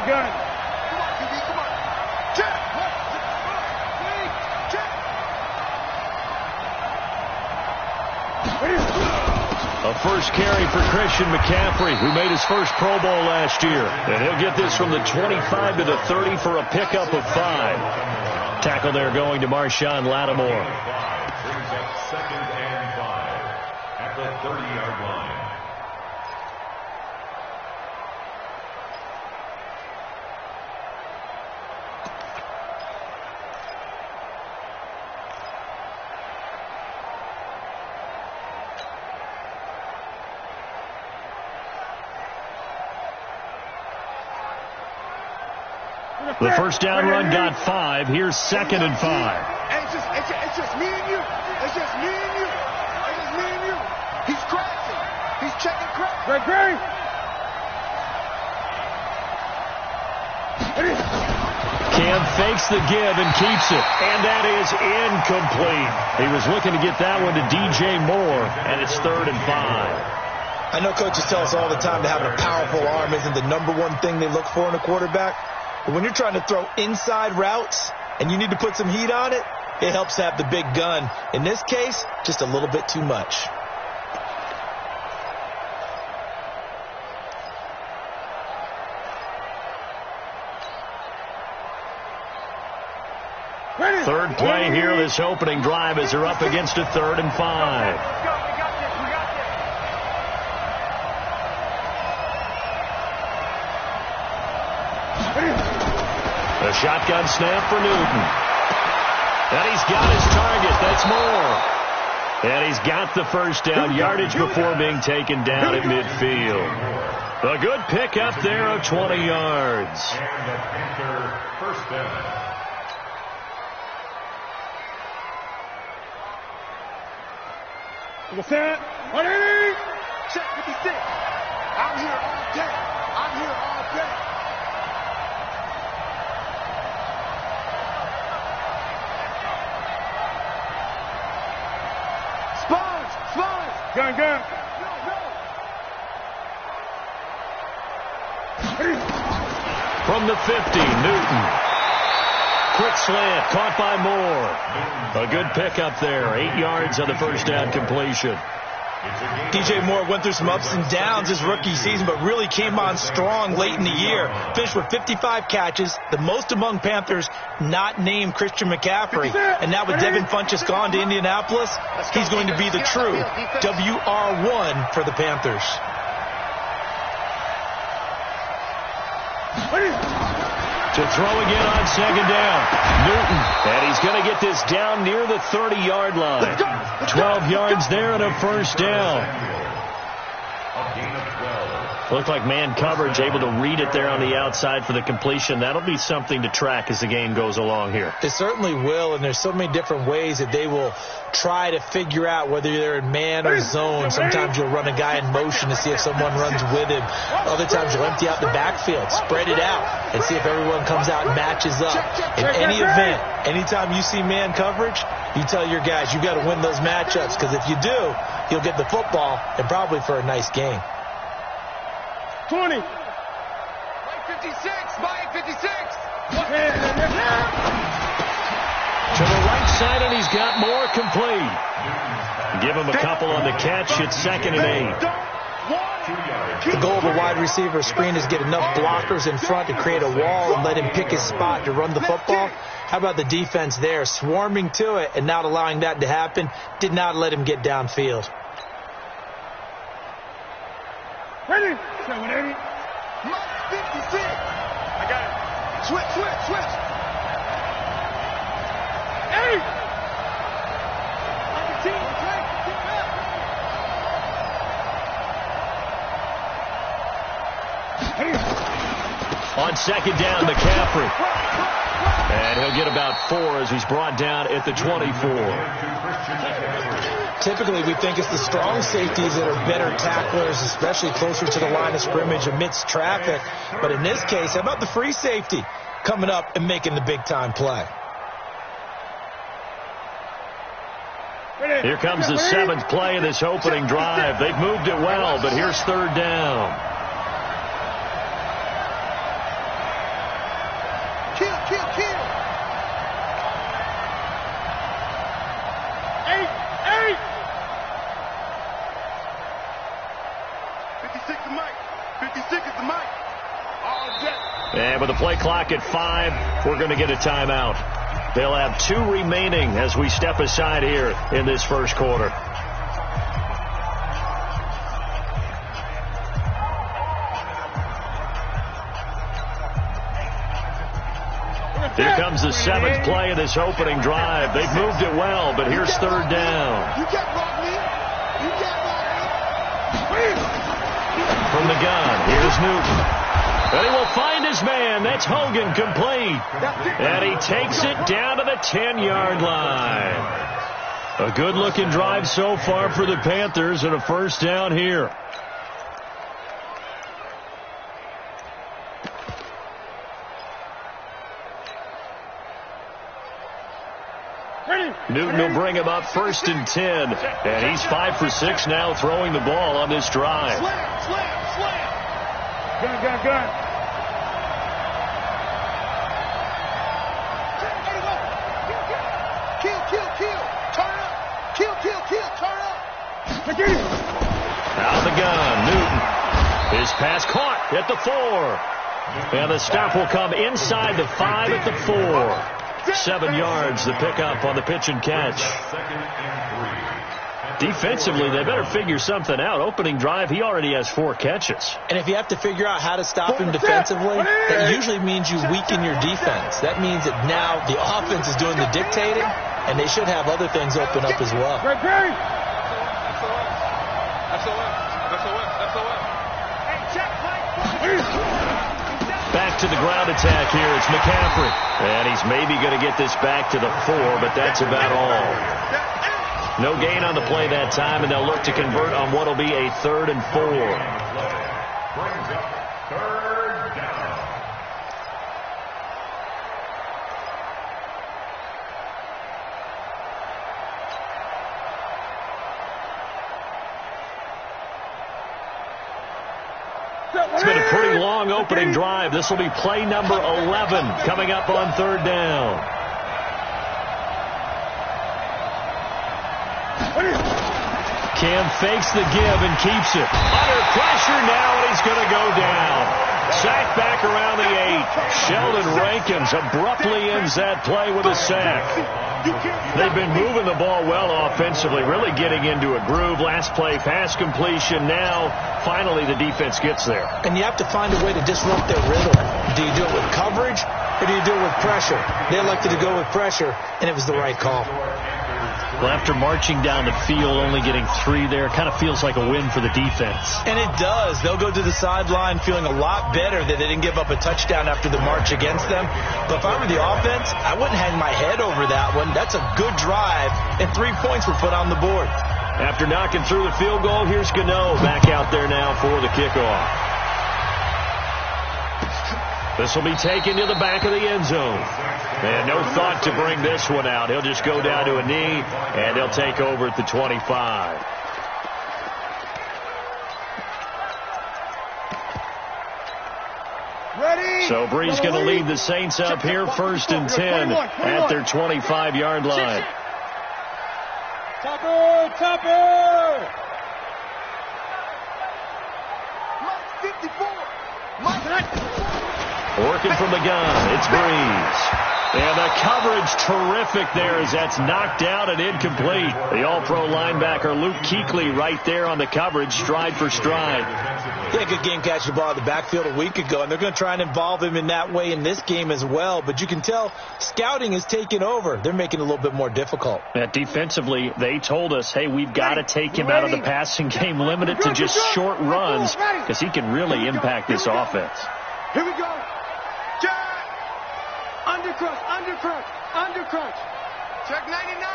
Gun. Come on, QB, come on. Check. A first carry for Christian McCaffrey, who made his first Pro Bowl last year. And he'll get this from the 25 to the 30 for a pickup of 5. Tackle there going to Marshawn Lattimore. Brings up 2nd and 5 at the 30-yard line. The first down run got 5. Here's 2nd and 5. It's just me and you. It's just me and you. It's just me and you. He's crashing. He's checking crash. Great. Cam fakes the give and keeps it. And that is incomplete. He was looking to get that one to DJ Moore, and it's 3rd and 5. I know coaches tell us all the time that having a powerful arm isn't the #1 thing they look for in a quarterback. But when you're trying to throw inside routes and you need to put some heat on it, it helps to have the big gun. In this case, just a little bit too much. Third play here, this opening drive, as they're up against a 3rd and 5. A shotgun snap for Newton. And he's got his target. That's Moore. And he's got the first down yardage before being taken down at midfield. A good pickup there of 20 yards. And the Panther first down. Check 56. I'm here all day. I'm here all day. Gun. No. From the 50, Newton. Quick slant, caught by Moore. A good pickup there, 8 yards on the first down completion. DJ Moore went through some ups and downs his rookie season, but really came on strong late in the year. Finished with 55 catches, the most among Panthers not named Christian McCaffrey. And now with Devin Funchess gone to Indianapolis, he's going to be the true WR1 for the Panthers. To throw again on 2nd down. Newton. And he's going to get this down near the 30-yard line. 12 yards there and a first down. Looked like man coverage, able to read it there on the outside for the completion. That'll be something to track as the game goes along here. It certainly will, and there's so many different ways that they will try to figure out whether they're in man or zone. Sometimes you'll run a guy in motion to see if someone runs with him. Other times you'll empty out the backfield, spread it out, and see if everyone comes out and matches up. In any event, anytime you see man coverage, you tell your guys you got to win those matchups, because if you do, you'll get the football and probably for a nice game. 20. 56. Mike 56. To the right side, and he's got Moore complete. Give him a couple on the catch. It's 2nd and 8. The goal of a wide receiver screen is get enough blockers in front to create a wall and let him pick his spot to run the football. How about the defense there, swarming to it and not allowing that to happen? Did not let him get downfield. Ready? 780. Mike 56. I got it. Switch. 80. On 2nd down, McCaffrey. And he'll get about 4 as he's brought down at the 24. Typically, we think it's the strong safeties that are better tacklers, especially closer to the line of scrimmage amidst traffic. But in this case, how about the free safety coming up and making the big-time play? Here comes the seventh play of this opening drive. They've moved it well, but here's third down. Kill. 8. 56 is Mike. 56 is the Mike. All set. And with the play clock at 5, we're going to get a timeout. They'll have 2 remaining as we step aside here in this first quarter. Here comes the 7th play of this opening drive. They've moved it well, but here's third down. You can't rock me. From the gun, here's Newton. And he will find his man. That's Hogan, complete. And he takes it down to the 10-yard line. A good-looking drive so far for the Panthers, and a first down here. Newton will bring him up 1st and 10. And he's 5 for 6 now throwing the ball on this drive. Slam. Gun. Kill. Turn up. Kill. Turn up. Out the gun, Newton. His pass caught at the 4. And the stop will come inside the 5 at the 4. 7 yards, the pickup on the pitch and catch. Defensively, they better figure something out. Opening drive, he already has 4 catches. And if you have to figure out how to stop him defensively, that usually means you weaken your defense. That means that now the offense is doing the dictating, and they should have other things open up as well. Back to the ground attack here. It's McCaffrey. And he's maybe going to get this back to the 4, but that's about all. No gain on the play that time, and they'll look to convert on what will be a 3rd and 4. Brings up third down. It's been a pretty long opening drive. This will be play number 11 coming up on third down. Cam fakes the give and keeps it. Under pressure now, and he's going to go down. Sack back around the 8. Sheldon Rankins abruptly ends that play with a sack. They've been moving the ball well offensively, really getting into a groove. Last play, pass completion. Now, finally, the defense gets there. And you have to find a way to disrupt their rhythm. Do you do it with coverage, or do you do it with pressure? They elected to go with pressure, and it was the right call. Well, after marching down the field, only getting 3 there, kind of feels like a win for the defense. And it does. They'll go to the sideline feeling a lot better that they didn't give up a touchdown after the march against them. But if I were the offense, I wouldn't hang my head over that one. That's a good drive, and 3 points were put on the board. After knocking through the field goal, here's Gano back out there now for the kickoff. This will be taken to the back of the end zone. And no thought to bring this one out. He'll just go down to a knee, and they'll take over at the 25. Ready? So Bree's going to lead the Saints up here 1st and 10 at their 25-yard line. Topper! 54! Working from the gun, it's Breeze. And the coverage terrific there as that's knocked out and incomplete. The all-pro linebacker Luke Kuechly right there on the coverage, stride for stride. He had a good game catching the ball in the backfield a week ago, and they're going to try and involve him in that way in this game as well. But you can tell scouting is taking over. They're making it a little bit more difficult. Defensively, they told us, hey, we've got to take him out of the passing game, limit it to just short runs, because he can really impact this offense. Here we go. Undercrunch. Check 99.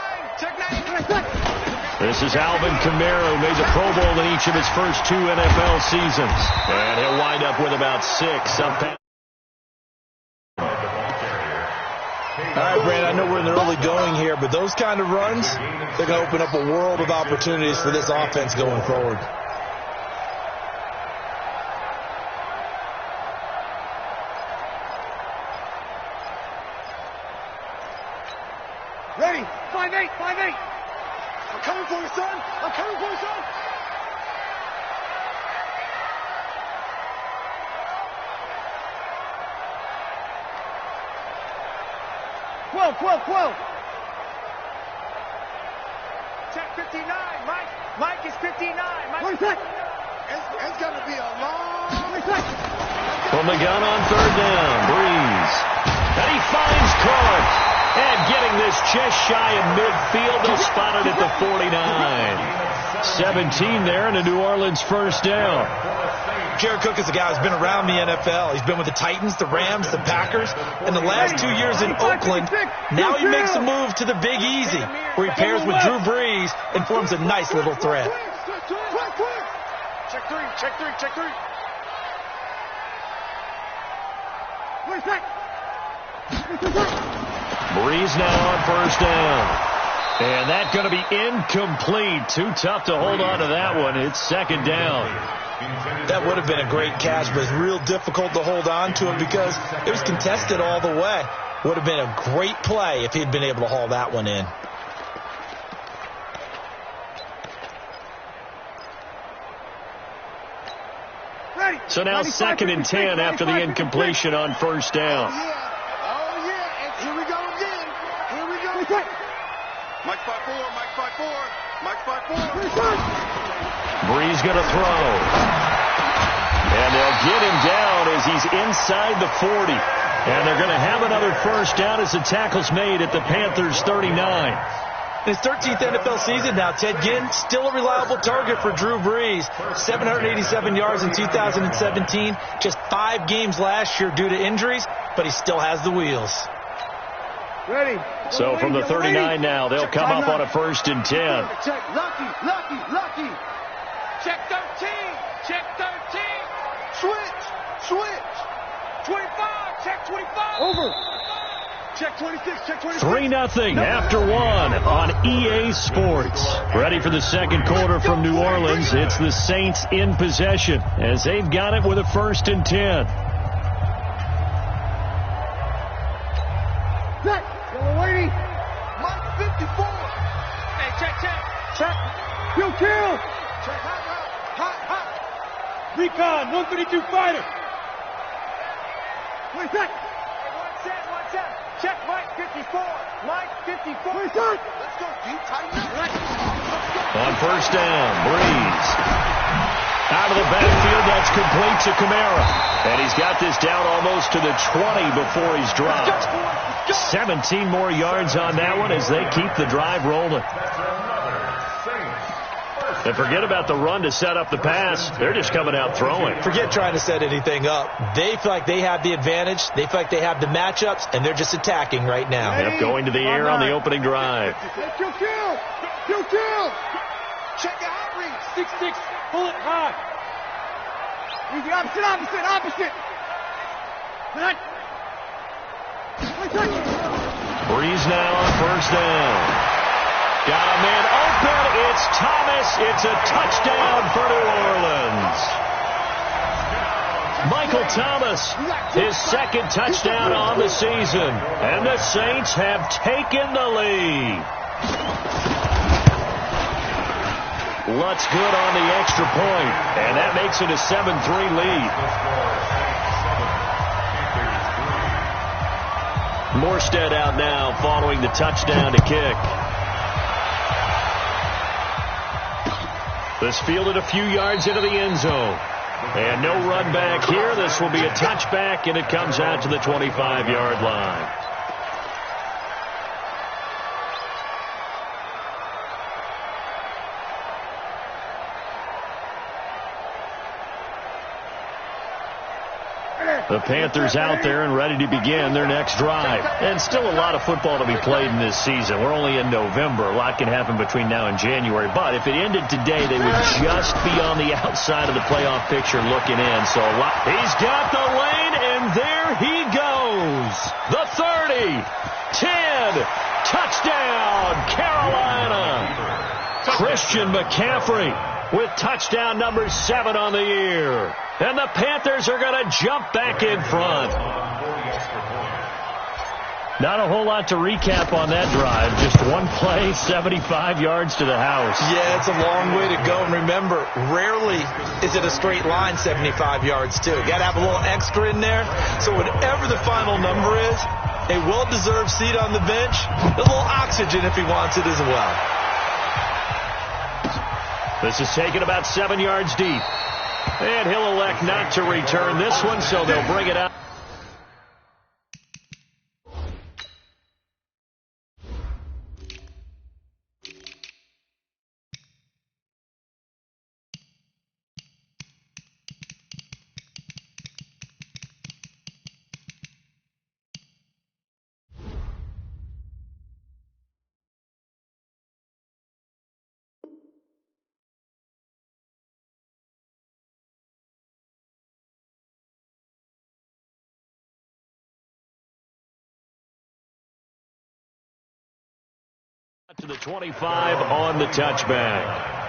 This is Alvin Kamara, who made the Pro Bowl in each of his first 2 NFL seasons. And he'll wind up with about 6. All right, Brandon, I know we're in the early going here, but those kind of runs, they're going to open up a world of opportunities for this offense going forward. Ready? 5-8, 5-8. I'm coming for you, son. I'm coming for you, son. 12. Check 59. Mike is 59. Mike. It's going to be a long... From the gun on third down, Breeze. And he finds Clark. And getting this just shy of midfield, they'll spot it at the 49. 17 there, and a New Orleans first down. Jared Cook is a guy who's been around the NFL. He's been with the Titans, the Rams, the Packers, and the last 2 years in Oakland. Now he makes a move to the Big Easy, where he pairs with Drew Brees and forms a nice little threat. Check three. Breeze now on first down. And that's going to be incomplete. Too tough to hold on to that one. It's second down. That would have been a great catch, but it's real difficult to hold on to it because it was contested all the way. Would have been a great play if he'd been able to haul that one in. So now second and 10 after the incompletion on first down. Oh, yeah. And here we go again. Mike 5-4. Breeze going to throw. And they'll get him down as he's inside the 40. And they're going to have another first down as the tackle's made at the Panthers 39. In his 13th NFL season now, Ted Ginn still a reliable target for Drew Brees. 787 yards in 2017. Just 5 games last year due to injuries, but he still has the wheels. Ready. So from the 39 now, they'll come up on a first and 10. Check Lucky. Check 13. Switch. 25. Check 25. Over. Check 26. 3-0 after one on EA Sports. Ready for the second quarter from New Orleans. It's the Saints in possession as they've got it with a first and 10. Yellow lady. Mike 54. Hey, check. Kill. Check hot. Recon 132 fighter. Wait a sec. One set. Check Mike 54. Wait a sec. Let's go, deep, tighten up. Right. On first down, Breeze. Out of the backfield, that's complete to Kamara. And he's got this down almost to the 20 before he's dropped. 17 more yards on that one as they keep the drive rolling. And forget about the run to set up the pass. They're just coming out throwing. Forget trying to set anything up. They feel like they have the advantage. They feel like they have the matchups, and they're just attacking right now. Yep, going to the air on the opening drive. Kill. Check the hot read. 6-6. Pull it high. Easy, opposite. Breeze now on first down. Got a man open. It's Thomas. It's a touchdown for New Orleans. Michael Thomas, his second touchdown on the season. And the Saints have taken the lead. Lutz good on the extra point. And that makes it a 7-3 lead. Morstead out now following the touchdown to kick. This fielded a few yards into the end zone. And no run back here. This will be a touchback, and it comes out to the 25-yard line. The Panthers out there and ready to begin their next drive. And still a lot of football to be played in this season. We're only in November. A lot can happen between now and January. But if it ended today, they would just be on the outside of the playoff picture looking in. So he's got the lane, and there he goes. The 30, 10, touchdown, Carolina. Christian McCaffrey with touchdown number 7 on the year. And the Panthers are going to jump back in front. Not a whole lot to recap on that drive. Just one play, 75 yards to the house. Yeah, it's a long way to go. And remember, rarely is it a straight line 75 yards, too. Got to have a little extra in there. So whatever the final number is, a well-deserved seat on the bench, a little oxygen if he wants it as well. This is taken about 7 yards deep. And he'll elect not to return this one, so they'll bring it out. To the 25 on the touchback.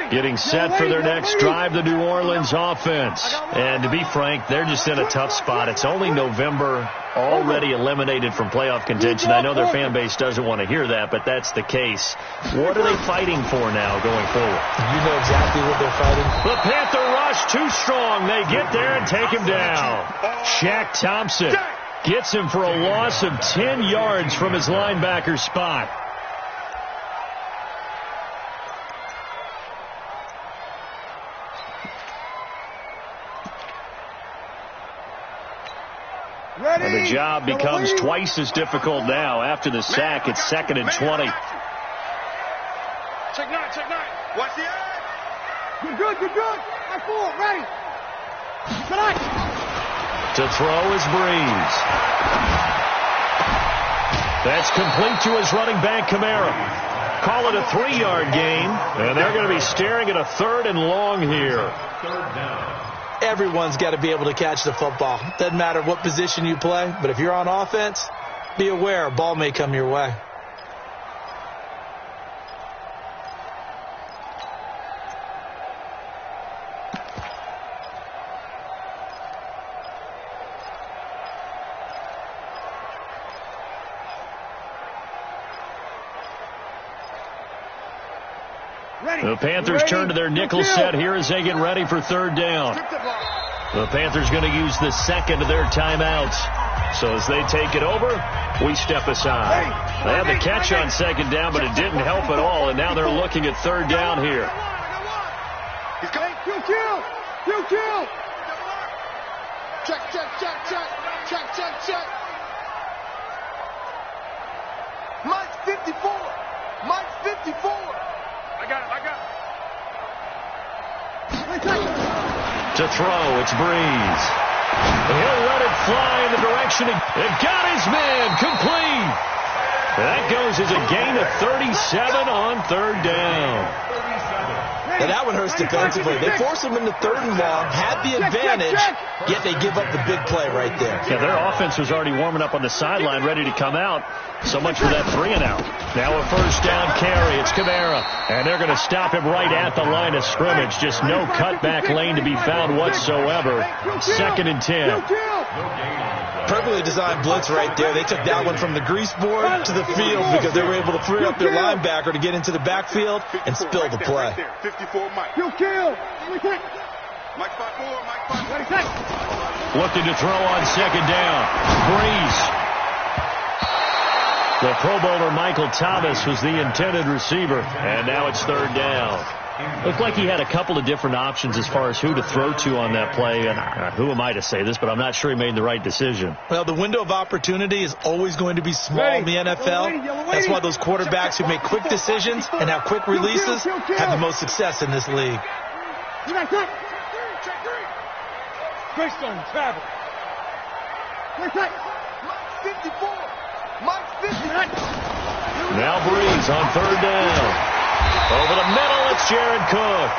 Getting set for their next drive, the New Orleans offense. And to be frank, they're just in a tough spot. It's only November, already eliminated from playoff contention. I know their fan base doesn't want to hear that, but that's the case. What are they fighting for now going forward? You know exactly what they're fighting. The Panther rush too strong. They get there and take him down. Shaq Thompson gets him for a loss of 10 yards from his linebacker spot. And the job becomes twice as difficult now. After the sack, it's 2nd and 20. Check 9, check 9. Watch the eye. You're good, you're good. I'm full, ready. Tonight. To throw is Breeze. That's complete to his running back, Kamara. Call it a 3-yard gain, and they're going to be staring at a 3rd and long here. Third down. Everyone's got to be able to catch the football. Doesn't matter what position you play, but if you're on offense, be aware a ball may come your way. The Panthers turn to their nickel set here as they get ready for 3rd down. The Panthers going to use the 2nd of their timeouts. So as they take it over, we step aside. They had the catch on 2nd down, but it didn't help at all, and now they're looking at 3rd down here. He's going. Kill. Check. Mike's 54. I got it. To throw, it's Breeze. He'll let it fly in the direction. It got his man complete. That goes as a gain of 37 on 3rd down. And that one hurts defensively. They forced him into 3rd and long, had the advantage, yet they give up the big play right there. Yeah, their offense was already warming up on the sideline, ready to come out. So much for that 3 and out. Now a 1st down carry. It's Kamara. And they're going to stop him right at the line of scrimmage. Just no cutback lane to be found whatsoever. 2nd and 10. Perfectly designed blitz right there. They took that one from the grease board to the field because they were able to free up their linebacker to get into the backfield and spill the play. 54 Mike. Kill. Mike 5-4. Looking to throw on 2nd down. Breeze. The Pro Bowler Michael Thomas was the intended receiver. And now it's 3rd down. Looked like he had a couple of different options as far as who to throw to on that play. And who am I to say this, but I'm not sure he made the right decision. Well, the window of opportunity is always going to be small in the NFL. That's why those quarterbacks who make quick decisions and have quick releases have the most success in this league. Great stone, travel. Mike's 54. Mike's 59. Now Breeze on third down. Over the middle, it's Jared Cook.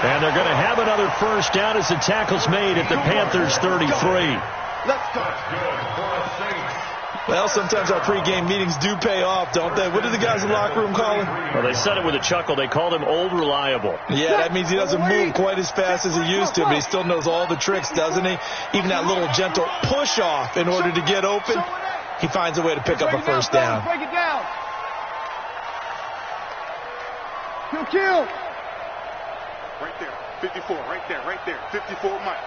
And they're going to have another first down as the tackle's made at the Panthers 33. Let's go. Well, sometimes our pregame meetings do pay off, don't they? What did the guys in the locker room call him? Well, they said it with a chuckle. They called him Old Reliable. Yeah, that means he doesn't move quite as fast as he used to, but he still knows all the tricks, doesn't he? Even that little gentle push-off in order to get open, he finds a way to pick up a first down. Break it down. Kill. Right there. 54. Right there. 54, Mike.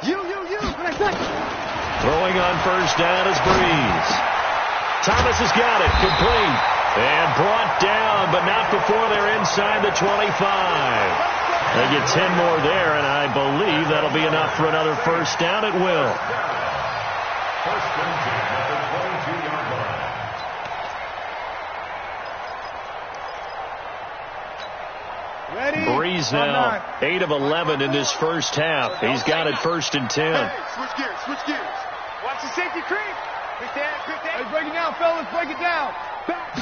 You. Throwing on first down is Breeze. Thomas has got it. Complete. And brought down, but not before they're inside the 25. They get 10 more there, and I believe that'll be enough for another first down. It will. First and 10 at the 22-yard line. Breeze now 8 of 11 in this first half. He's got it first and 10. Hey, switch gears. Watch the safety creep. Quick down. Hey, break it down, fellas. Break it down. Back.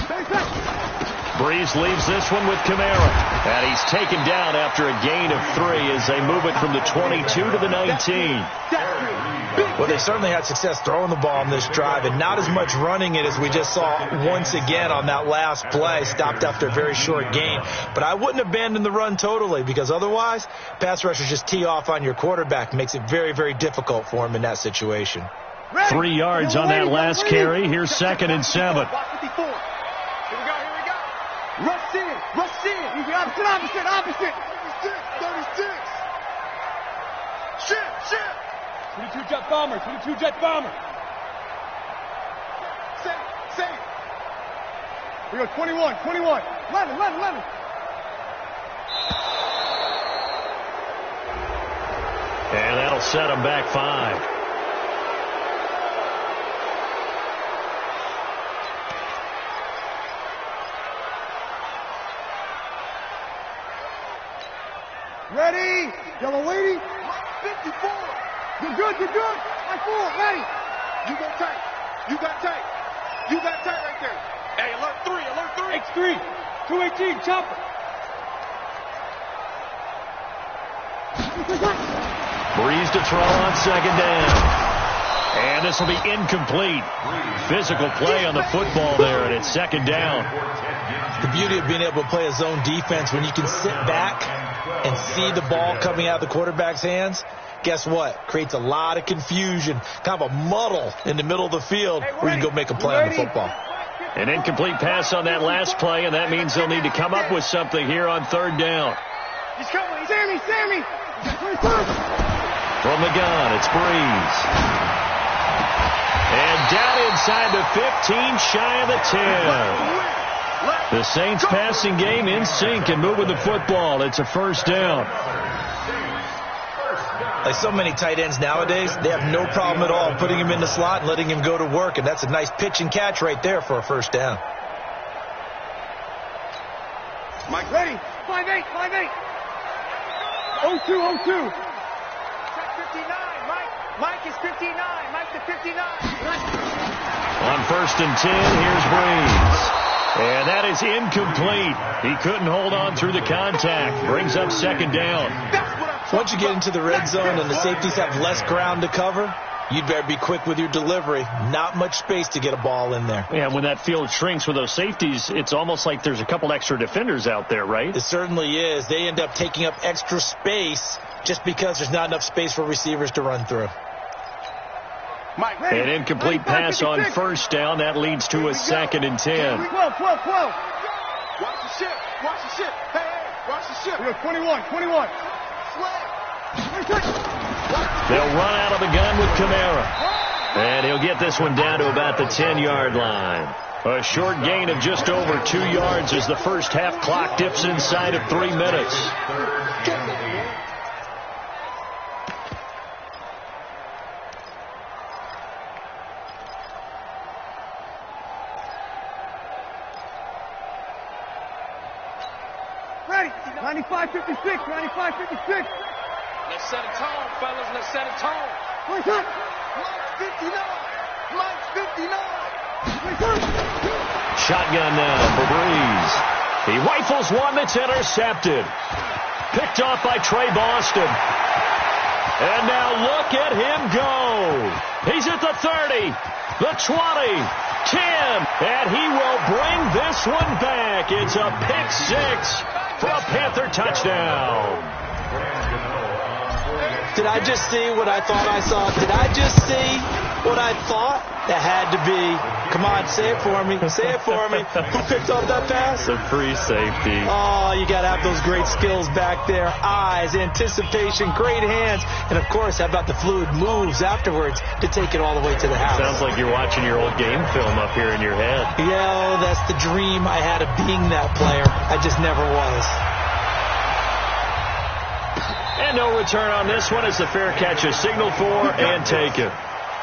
Breeze leaves this one with Kamara. And he's taken down after a gain of 3 as they move it from the 22 to the 19. Well, they certainly had success throwing the ball on this drive and not as much running it as we just saw once again on that last play. Stopped after a very short gain. But I wouldn't abandon the run totally because otherwise, pass rushers just tee off on your quarterback. Makes it very, very difficult for him in that situation. 3 yards on that last carry. Here's 2nd and 7. Here we go. Rush in. You got opposite. 36. Shit. 22 jet bomber. Save. We go 21. 11. And that'll set him back 5. Ready. Yellow lady. 54. You're good. My 4. Ready. You got tight right there. Hey, alert 3. X3. 218. Chopper. Breeze to throw on 2nd down. And this will be incomplete. Physical play on the football there, and it's 2nd down. The beauty of being able to play a zone defense when you can sit back and see the ball coming out of the quarterback's hands, guess what? Creates a lot of confusion, kind of a muddle in the middle of the field where you can go make a play on the football. An incomplete pass on that last play, and that means they'll need to come up with something here on 3rd down. He's coming. Sammy. From the gun, it's Breeze. And down inside the 15, shy of the 10. The Saints passing game in sync and moving the football. It's a first down. Like so many tight ends nowadays, they have no problem at all putting him in the slot and letting him go to work, and that's a nice pitch and catch right there for a first down. Mike, ready. 5'8". 0-2. Check 59. Mike is 59. Mike to 59. On 1st and 10, here's Breeze. And that is incomplete. He couldn't hold on through the contact. Brings up 2nd down. Once you get into the red zone and the safeties have less ground to cover, you'd better be quick with your delivery. Not much space to get a ball in there. Yeah, when that field shrinks with those safeties, it's almost like there's a couple extra defenders out there, right? It certainly is. They end up taking up extra space just because there's not enough space for receivers to run through. An incomplete pass on 1st down. That leads to a 2nd and 10. 12. Watch the ship. Hey, watch the ship. We go 21. They'll run out of the gun with Kamara. And he'll get this one down to about the 10-yard line. A short gain of just over 2 yards as the first half clock dips inside of 3 minutes. Ready. 95-56. 95-56. Let's set a tone, fellas. Let's set a tone. What's up? Mike's 59. Mike's 59. Shotgun now for Breeze. He rifles one that's intercepted. Picked off by Trey Boston. And now look at him go. He's at the 30, the 20, 10, and he will bring this one back. It's a pick six for a Panther touchdown. Did I just see what I thought I saw? Did I just see what I thought? That had to be. Come on, say it for me. Say it for me. Who picked off that pass? The free safety. Oh, you got to have those great skills back there. Eyes, anticipation, great hands. And, of course, how about the fluid moves afterwards to take it all the way to the house? Sounds like you're watching your old game film up here in your head. Yeah, that's the dream I had of being that player. I just never was. And no return on this one as the fair catch is signaled for and taken.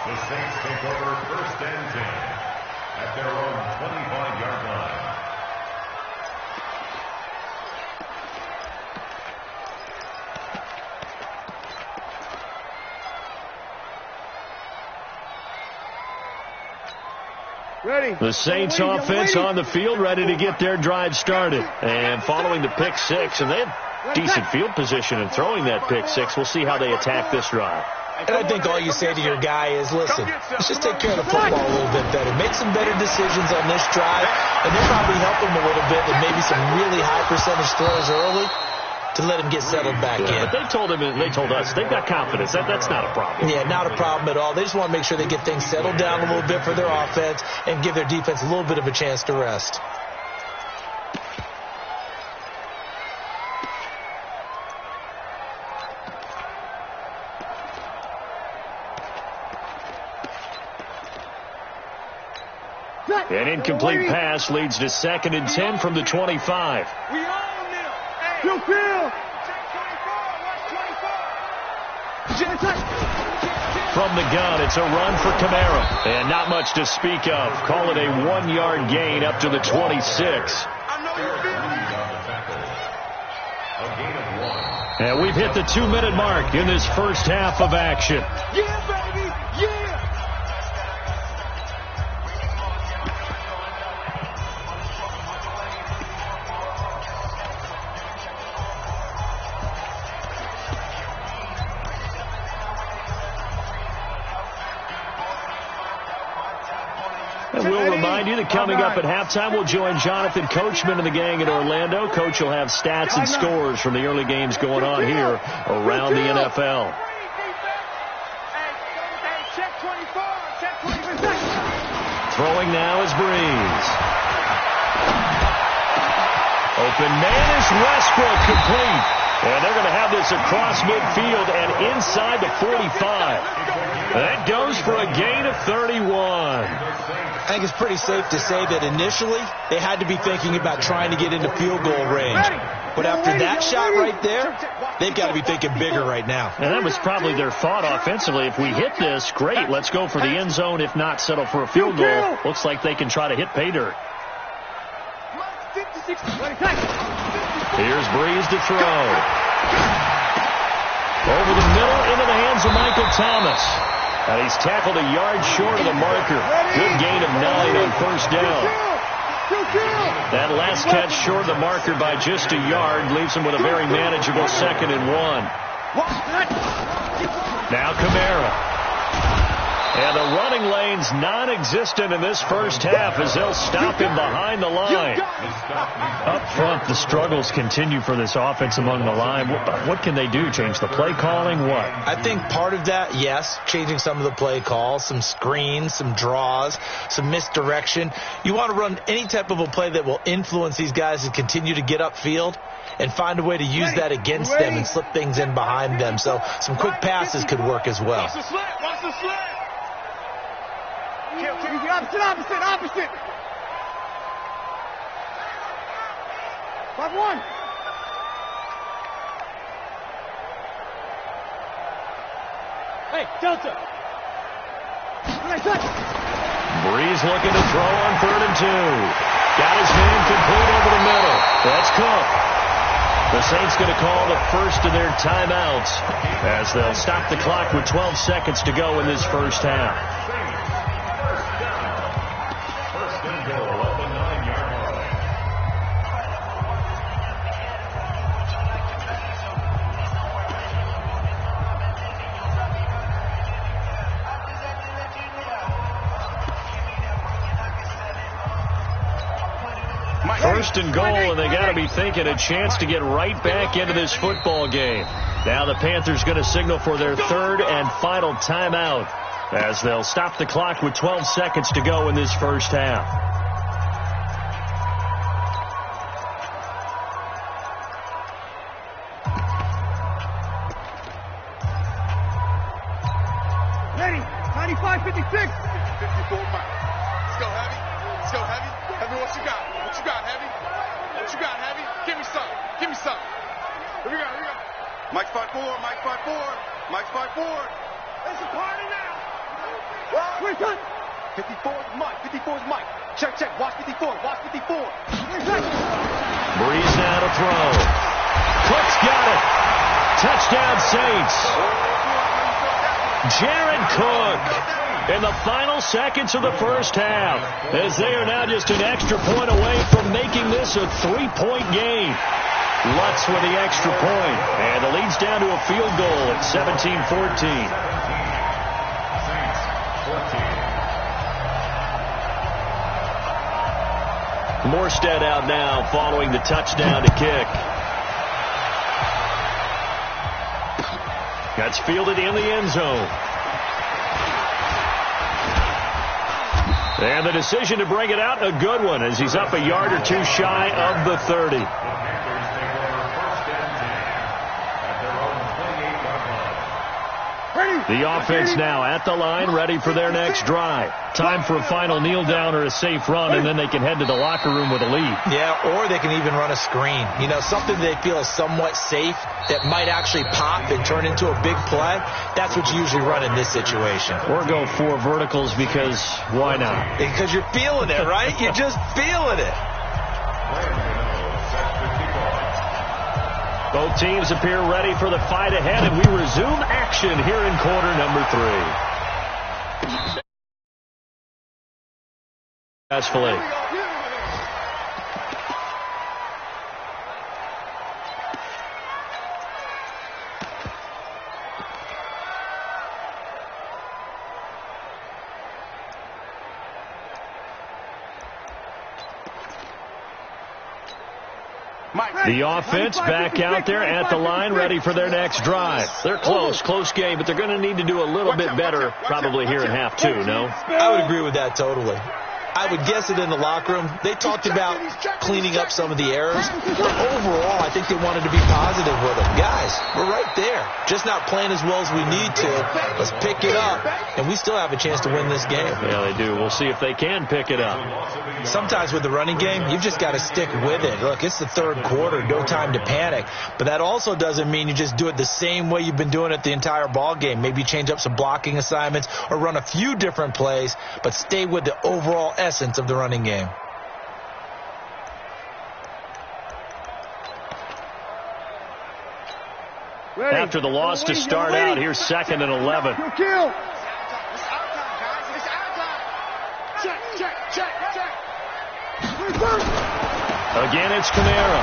The Saints take over 1st and 10 at their own 25-yard line. Ready. The Saints offense on the field, ready to get their drive started. And following the pick six, and they had decent field position in throwing that pick six. We'll see how they attack this drive. And I think all you say to your guy is, listen, let's just take care of the football a little bit better. Make some better decisions on this drive, and then probably help him a little bit and maybe some really high percentage throws early to let him get settled back in. But they told us, they've got confidence. That's not a problem. Yeah, not a problem at all. They just want to make sure they get things settled down a little bit for their offense and give their defense a little bit of a chance to rest. An incomplete pass leads to 2nd and 10 from the 25. We own them. Hey. Kill. From the gun, it's a run for Kamara. And not much to speak of. Call it a 1-yard gain up to the 26. I know you feel A gain of 1. And we've hit the 2-minute mark in this first half of action. Yeah, baby. Yeah. And we'll remind you that coming up at halftime, we'll join Jonathan Coachman and the gang in Orlando. Coach will have stats and scores from the early games going on here around the NFL. Throwing now is Breeze. Open man is Westbrook, complete. And they're going to have this across midfield and inside the 45. That goes for a gain of 31. I think it's pretty safe to say that initially they had to be thinking about trying to get into field goal range. But after that shot right there, they've got to be thinking bigger right now. And that was probably their thought offensively. If we hit this, great, let's go for the end zone. If not, settle for a field goal. Looks like they can try to hit pay dirt. Here's Breeze to throw. Over the middle into the hands of Michael Thomas. And he's tackled a yard short of the marker. Good gain of 9 on first down. That last catch short of the marker by just a yard leaves him with a very manageable 2nd and 1. Now Kamara. And the running lane's non-existent in this first half as they'll stop him behind the line. Up front, the struggles continue for this offense among the line. What can they do? Change the play calling? What? I think part of that, yes, changing some of the play calls, some screens, some draws, some misdirection. You want to run any type of a play that will influence these guys to continue to get upfield and find a way to use that against them and slip things in behind them. So some quick passes could work as well. Watch the slant. Opposite. 5-1. Hey, Delta. Breeze looking to throw on 3rd and 2. Got his man complete over the middle. That's Cook. The Saints going to call the first of their timeouts as they'll stop the clock with 12 seconds to go in this first half. First and goal at the 9-yard line. First and goal, and they got to be thinking a chance to get right back into this football game. Now the Panthers going to signal for their 3rd and final timeout as they'll stop the clock with 12 seconds to go in this first half. Ready. 95-56. 54 Mike. Let's go, Heavy. Let's go, Heavy. Heavy, what you got? What you got, Heavy? What you got, Heavy? Give me some. Give me some. Here we go. Here we go. Mike 5-4. Mike 5-4. Mike 5-4. It's a party now. Wait, cut. 54 is Mike. 54 is Mike. Check, check. Watch 54. Watch 54. Breeze now to throw. Cook's got it. Touchdown Saints. Jared Cook in the final seconds of the first half as they are now just an extra point away from making this a 3-point game. Lutz with the extra point, and the lead's down to a field goal at 17-14. Morstead out now following the touchdown to kick. That's fielded in the end zone. And the decision to bring it out, a good one, as he's up a yard or two shy of the 30. The offense now at the line, ready for their next drive. Time for a final kneel down or a safe run, and then they can head to the locker room with a lead. Yeah, or they can even run a screen. You know, something they feel is somewhat safe that might actually pop and turn into a big play. That's what you usually run in this situation. Or go 4 verticals because why not? Because you're feeling it, right? You're just feeling it. Both teams appear ready for the fight ahead, and we resume action here in quarter number 3. Successfully. The offense back out there at the line, ready for their next drive. They're close game, but they're going to need to do a little bit better probably here in half 2, no? I would agree with that totally. I would guess it in the locker room. They talked about cleaning up some of the errors, but overall, I think they wanted to be positive with them. Guys, we're right there. Just not playing as well as we need to. Let's pick it up, and we still have a chance to win this game. Yeah, they do. We'll see if they can pick it up. Sometimes with the running game, you've just got to stick with it. Look, it's the 3rd quarter, no time to panic. But that also doesn't mean you just do it the same way you've been doing it the entire ball game. Maybe change up some blocking assignments or run a few different plays, but stay with the overall essence of the running game. Ready. After the loss to start out, here's 2nd and 11. Kill. Again, it's Kamara.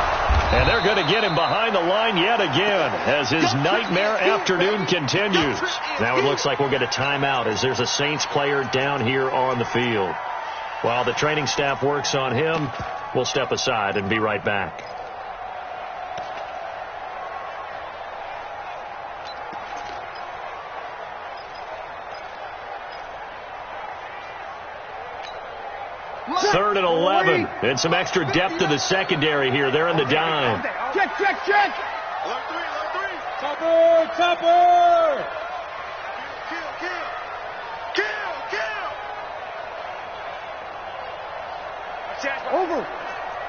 And they're going to get him behind the line yet again as his nightmare afternoon continues. Now it looks like we'll get a timeout as there's a Saints player down here on the field. While the training staff works on him, we'll step aside and be right back. Third and 11, and some extra depth to the secondary here. They're in the dime. Check. Alert 3. Topper. Kill. Over.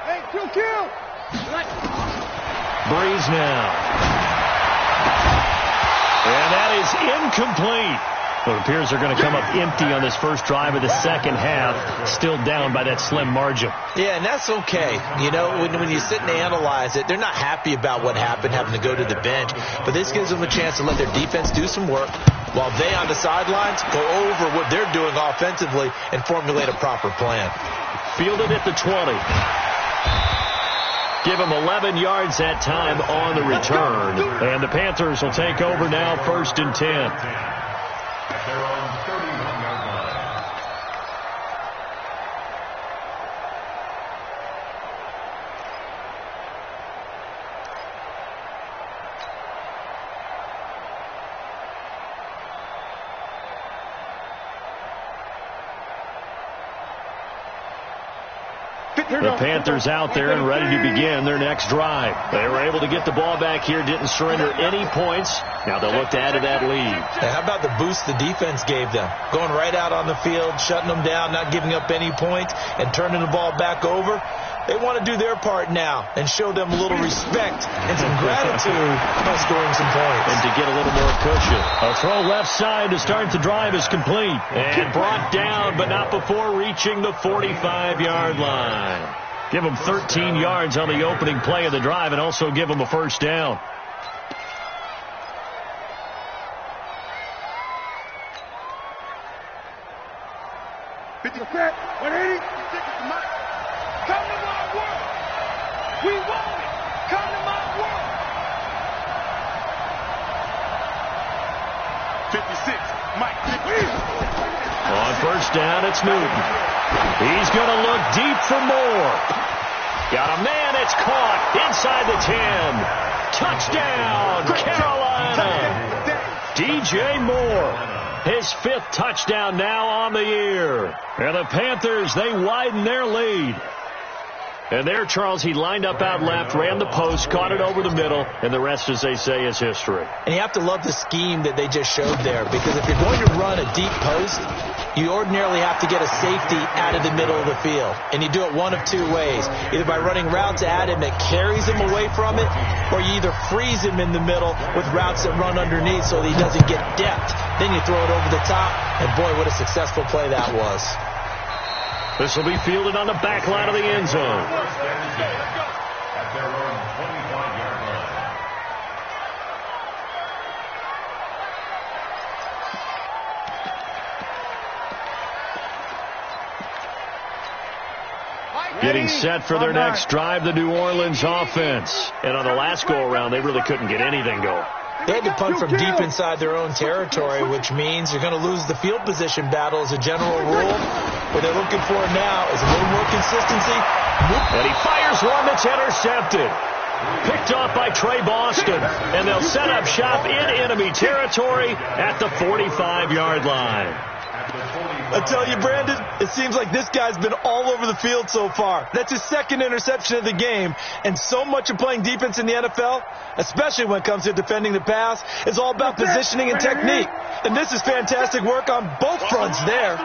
Hey, kill. Breeze now. And that is incomplete. Well, it appears they're going to come up empty on this first drive of the second half, still down by that slim margin. Yeah, and that's okay. You know, when you sit and analyze it, they're not happy about what happened, having to go to the bench. But this gives them a chance to let their defense do some work while they on the sidelines go over what they're doing offensively and formulate a proper plan. Fielded at the 20. Give them 11 yards that time on the return. And the Panthers will take over now, 1st and 10. Their own 31-yard line. The Panthers out there and ready to begin their next drive. They were able to get the ball back here, didn't surrender any points. Now they'll look to add to that lead. And how about the boost the defense gave them? Going right out on the field, shutting them down, not giving up any points, and turning the ball back over. They want to do their part now and show them a little respect and some gratitude by scoring some points. And to get a little more cushion. A throw left side to start the drive is complete. And brought down, but not before reaching the 45-yard line. Give them 13 yards on the opening play of the drive and also give them a first down. Come to my world. We want it. Come to my world. 56. Mike. On first down, it's Newton. He's going to look deep for more. Got a man. It's caught inside the 10. Touchdown, Carolina. DJ Moore. His 5th touchdown now on the year. And the Panthers, they widen their lead. And there, Charles, he lined up out left, ran the post, caught it over the middle, and the rest, as they say, is history. And you have to love the scheme that they just showed there, because if you're going to run a deep post, you ordinarily have to get a safety out of the middle of the field. And you do it one of two ways, either by running routes at him that carries him away from it, or you either freeze him in the middle with routes that run underneath so that he doesn't get depth. Then you throw it over the top, and boy, what a successful play that was. This will be fielded on the back line of the end zone. At their own 25-yard line. Getting set for their next drive, the New Orleans offense. And on the last go-around, they really couldn't get anything going. They had to punt from deep inside their own territory, which means you're going to lose the field position battle as a general rule. What they're looking for now is a little more consistency. And he fires one that's intercepted. Picked off by Trey Boston. And they'll set up shop in enemy territory at the 45-yard line. I tell you, Brandon, it seems like this guy's been all over the field so far. That's his 2nd interception of the game. And so much of playing defense in the NFL, especially when it comes to defending the pass, is all about positioning and technique. And this is fantastic work on both fronts there.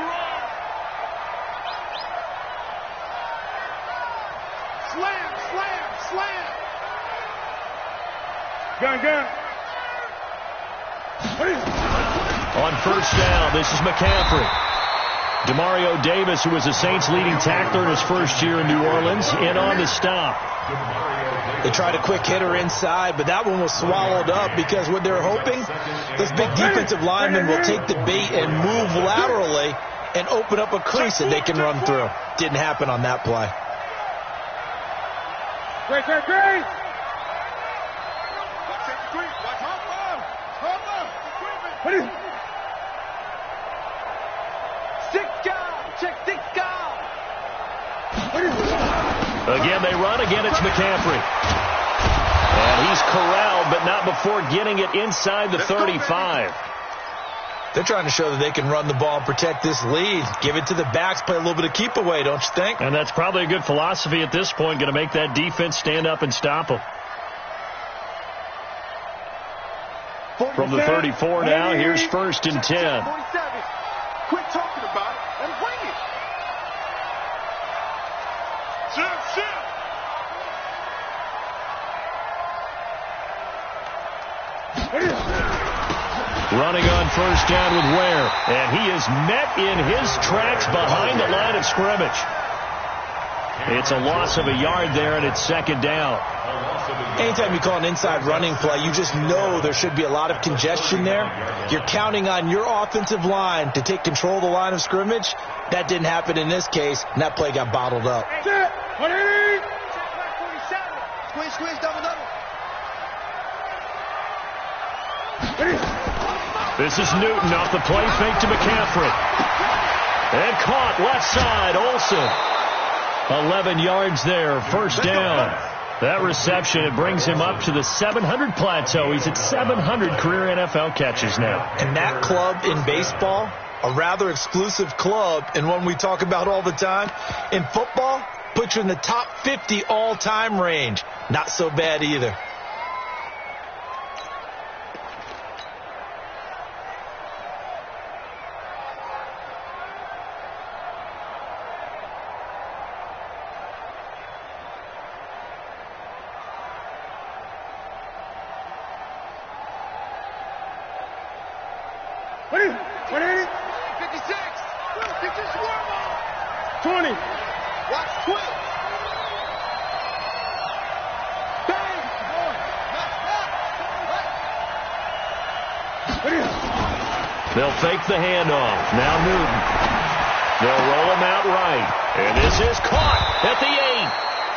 Slam, slam, slam. Gun. On first down, this is McCaffrey. Demario Davis, who was the Saints' leading tackler in his first year in New Orleans, in on the stop. They tried a quick hitter inside, but that one was swallowed up because what they're hoping, this big defensive lineman will take the bait and move laterally and open up a crease that they can run through. Didn't happen on that play. Great. Again, they run. Again, it's McCaffrey. And he's corralled, but not before getting it inside the 35. They're trying to show that they can run the ball and protect this lead. Give it to the backs, play a little bit of keep away, don't you think? And that's probably a good philosophy at this point, going to make that defense stand up and stop them. From the 34 now, here's 1st and 10. Quit talking about it and bring it. Shift. Running on first down with Ware. And he is met in his tracks behind the line of scrimmage. It's a loss of a yard there, and it's second down. Anytime you call an inside running play, you just know there should be a lot of congestion there. You're counting on your offensive line to take control of the line of scrimmage. That didn't happen in this case, and that play got bottled up. Squeeze, double. This is Newton off the play fake to McCaffrey. And caught left side, Olsen. 11 yards there, first down. That reception, it brings him up to the 700 plateau. He's at 700 career NFL catches now. And that club in baseball, a rather exclusive club, and one we talk about all the time. In football, puts you in the top 50 all-time range. Not so bad either. They'll fake the handoff. Now Newton. They'll roll him out right. And this is caught at the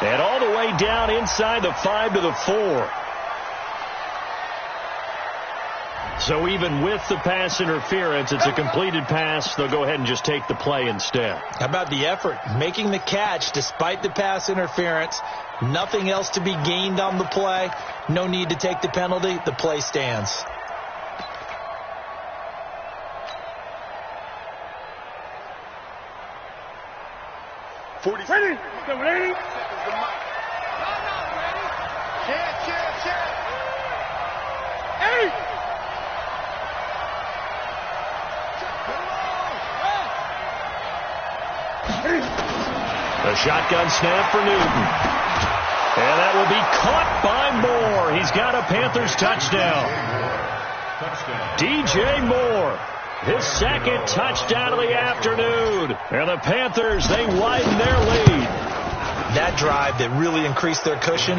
8. And all the way down inside the 5 to the 4. So even with the pass interference, it's a completed pass. They'll go ahead and just take the play instead. How about the effort? Making the catch despite the pass interference. Nothing else to be gained on the play. No need to take the penalty. The play stands. Ready? Ready? A shotgun snap for Newton. And that will be caught by Moore. He's got a Panthers touchdown. DJ Moore. His second touchdown of the afternoon. And the Panthers, they widen their lead. That drive that really increased their cushion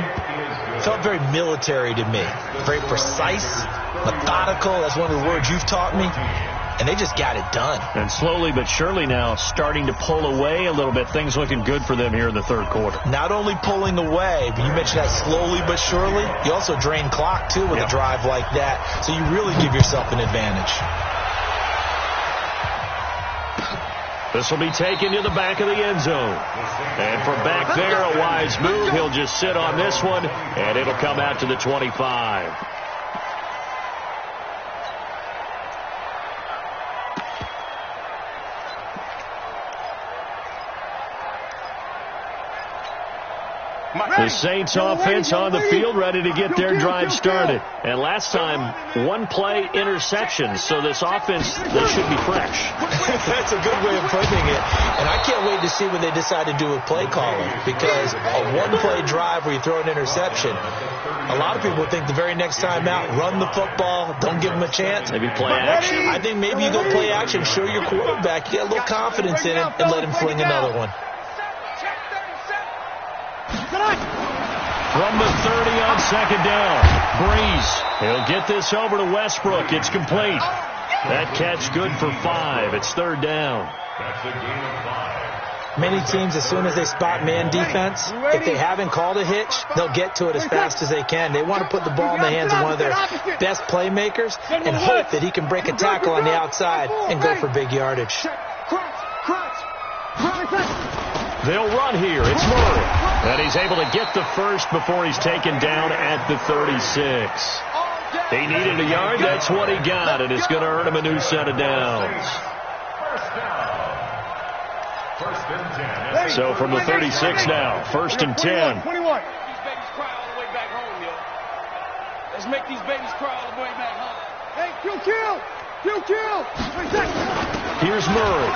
felt very military to me. Very precise, methodical. That's one of the words you've taught me. And they just got it done. And slowly but surely now starting to pull away a little bit. Things looking good for them here in the third quarter. Not only pulling away, but you mentioned that slowly but surely. You also drain clock, too, with a drive like that. So you really give yourself an advantage. This will be taken to the back of the end zone. And from back there, a wise move. He'll just sit on this one, and it'll come out to the 25. The Saints offense on the field, ready to get their drive started. And last time, one play interception. So this offense, they should be fresh. That's a good way of putting it. And I can't wait to see when they decide to do a play calling. Because a one-play drive where you throw an interception, a lot of people think the very next time out, run the football, don't give them a chance. Maybe play action. I think maybe you go play action, show your quarterback, you get a little confidence in him, and let him fling another one. From the 30 on second down, Breeze. He'll get this over to Westbrook. It's complete. That catch good for 5. It's third down. That's a gain of 5. Many teams, as soon as they spot man defense, if they haven't called a hitch, they'll get to it as fast as they can. They want to put the ball in the hands of one of their best playmakers and hope that he can break a tackle on the outside and go for big yardage. They'll run here. It's Murray. And he's able to get the first before he's taken down at the 36. He needed a yard. That's what he got, and it's going to earn him a new set of downs. First and 10. So from the 36 now, first and 10. 21. These babies cry all the way back home, yo. Let's make these babies cry all the way back home. Hey, kill. Here's Murray.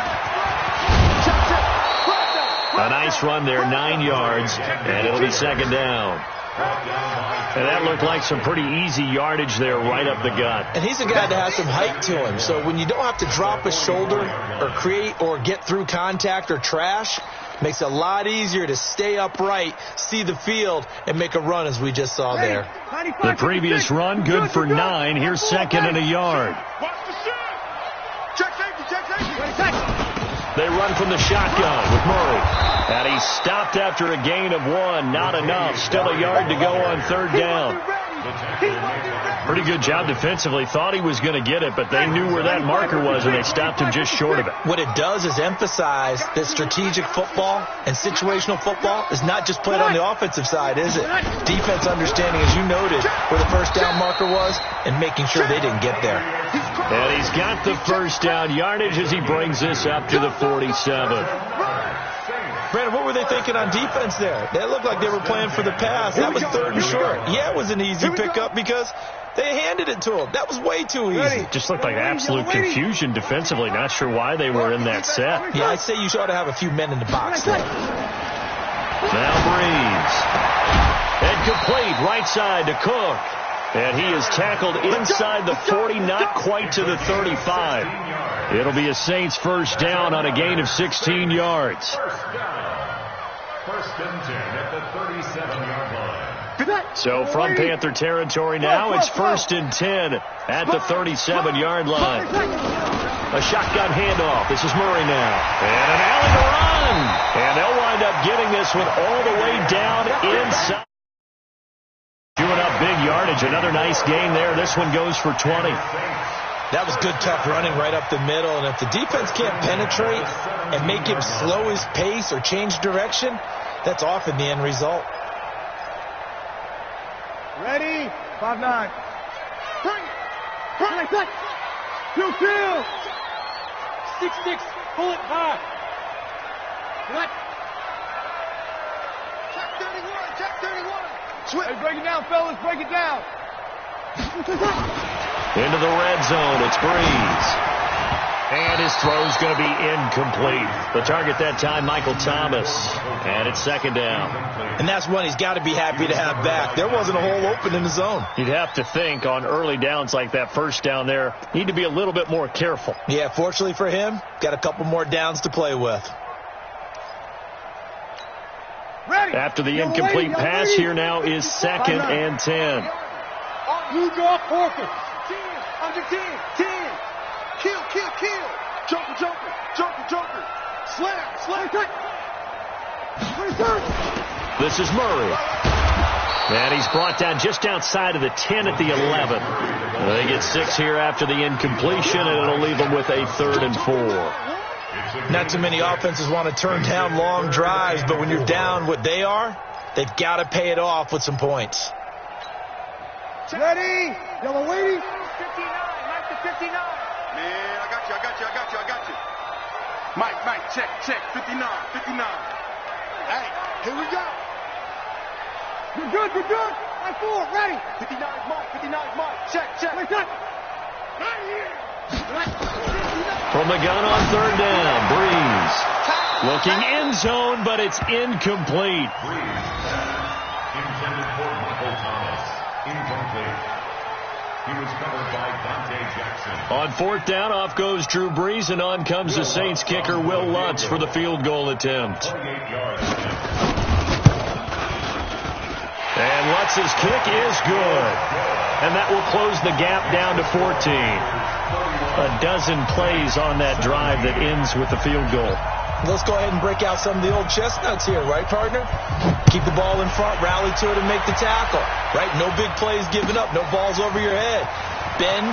A nice run there, 9 yards, and it'll be second down. And that looked like some pretty easy yardage there right up the gut. And he's a guy that has some height to him. So when you don't have to drop a shoulder or create or get through contact or trash, makes it a lot easier to stay upright, see the field, and make a run as we just saw there. The previous run, good for 9. Here's second and a yard. They run from the shotgun with Murray. And he's stopped after a gain of 1. Not enough. Still a yard to go on third down. Pretty good job defensively. Thought he was going to get it, but they knew where that marker was, and they stopped him just short of it. What it does is emphasize that strategic football and situational football is not just played on the offensive side, is it? Defense understanding, as you noted, where the first down marker was and making sure they didn't get there. And he's got the first down yardage as he brings this up to the 47. Brandon, what were they thinking on defense there? They looked like they were playing for the pass. That was third and short. Yeah, it was an easy pickup because they handed it to him. That was way too easy. Just looked like absolute confusion defensively. Not sure why they were in that set. Yeah, I'd say you ought to have a few men in the box there. Now Breeze. And complete right side to Cook. And he is tackled inside the 40, not quite to the 35. It'll be a Saints first down on a gain of 16 yards. First and 10 at the 37-yard line. So from Panther territory now, it's first and 10 at the 37-yard line. A shotgun handoff. This is Murray now. And an alley to run. And they'll wind up getting this one all the way down inside. Chewing up big yardage. Another nice gain there. This one goes for 20. That was good, tough running right up the middle. And if the defense can't penetrate and make him slow his pace or change direction, that's often the end result. Ready? 5-9. Bring it. Two. 6-6. Pull it high. What? Check 31. Hey, break it down, fellas. Break it down. Into the red zone. It's Breeze. And his throw's going to be incomplete. The target that time, Michael Thomas. And it's second down. And that's one he's got to be happy to have back. There wasn't a hole open in the zone. You'd have to think on early downs like that first down there, need to be a little bit more careful. Yeah, fortunately for him, got a couple more downs to play with. After the incomplete pass, here now is second and 10. You go Porker. 10. Under 10. 10. Kill. Joker. Slam. This is Murray. And he's brought down just outside of the 10 at the 11. They get 6 here after the incompletion, and it'll leave them with a 3rd and 4. Not too many offenses want to turn down long drives, but when you're down what they are, they've got to pay it off with some points. Ready? Yellow lady. 59. Mike to 59. Man, I got you. Mike, check. 59. Hey, here we go. You're good. I'm 4. Ready? 59 Mike. Check. Wait, cut. Right here. From the gun on third down, Breeze. Looking end zone, but it's incomplete. Intended for Michael Thomas. Incomplete. He was covered by Dante Jackson. On fourth down, off goes Drew Brees, and on comes the Saints kicker, Will Lutz, for the field goal attempt. 48 yards. And Lutz's kick is good. And that will close the gap down to 14. A dozen plays on that drive that ends with the field goal. Let's go ahead and break out some of the old chestnuts here, right, partner? Keep the ball in front, rally to it, and make the tackle, right? No big plays given up, no balls over your head. Bend,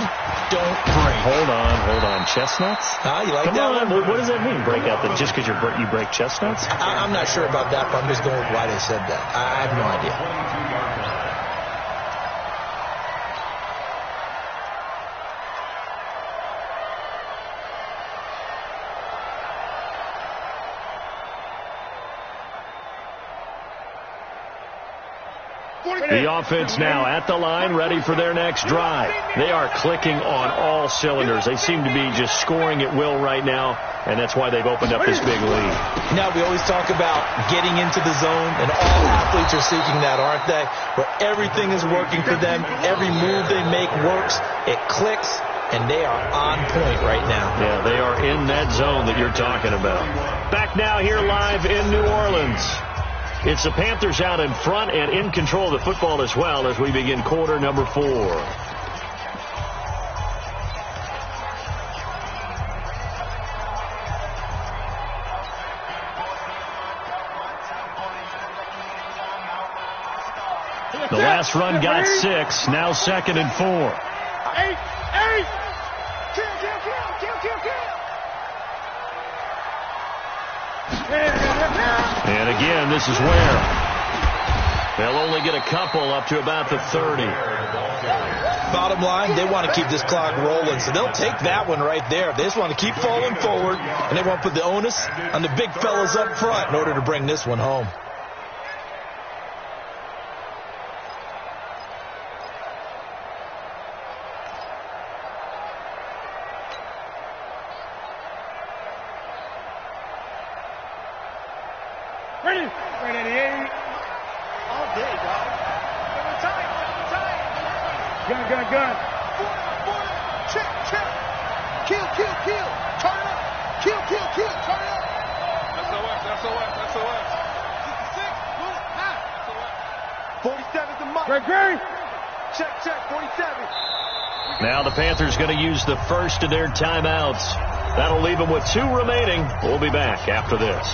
don't break. Hold on. Chestnuts? You like Come that on. one? What does that mean, break out? Just because you break chestnuts? I'm not sure about that, but I'm just going with why they said that. I have no idea. 22-yard line. The offense now at the line, ready for their next drive. They are clicking on all cylinders. They seem to be just scoring at will right now, and that's why they've opened up this big lead. Now, we always talk about getting into the zone, and all athletes are seeking that, aren't they? Where everything is working for them. Every move they make works. It clicks, and they are on point right now. Yeah, they are in that zone that you're talking about. Back now here live in New Orleans. It's the Panthers out in front and in control of the football as well as we begin quarter number 4. The last run got 6, now 2nd and 4. 8. And again, this is where they'll only get a couple up to about the 30. Bottom line, they want to keep this clock rolling, so they'll take that one right there. They just want to keep falling forward, and they want to put the onus on the big fellas up front in order to bring this one home. Ready, 88. All day, dog. Gun. Check. Kill. Turn it up. Kill. Turn it up. SOS. 47's the mark. Great. Check. 47. Now the Panthers going to use the first of their timeouts. That'll leave them with 2 remaining. We'll be back after this.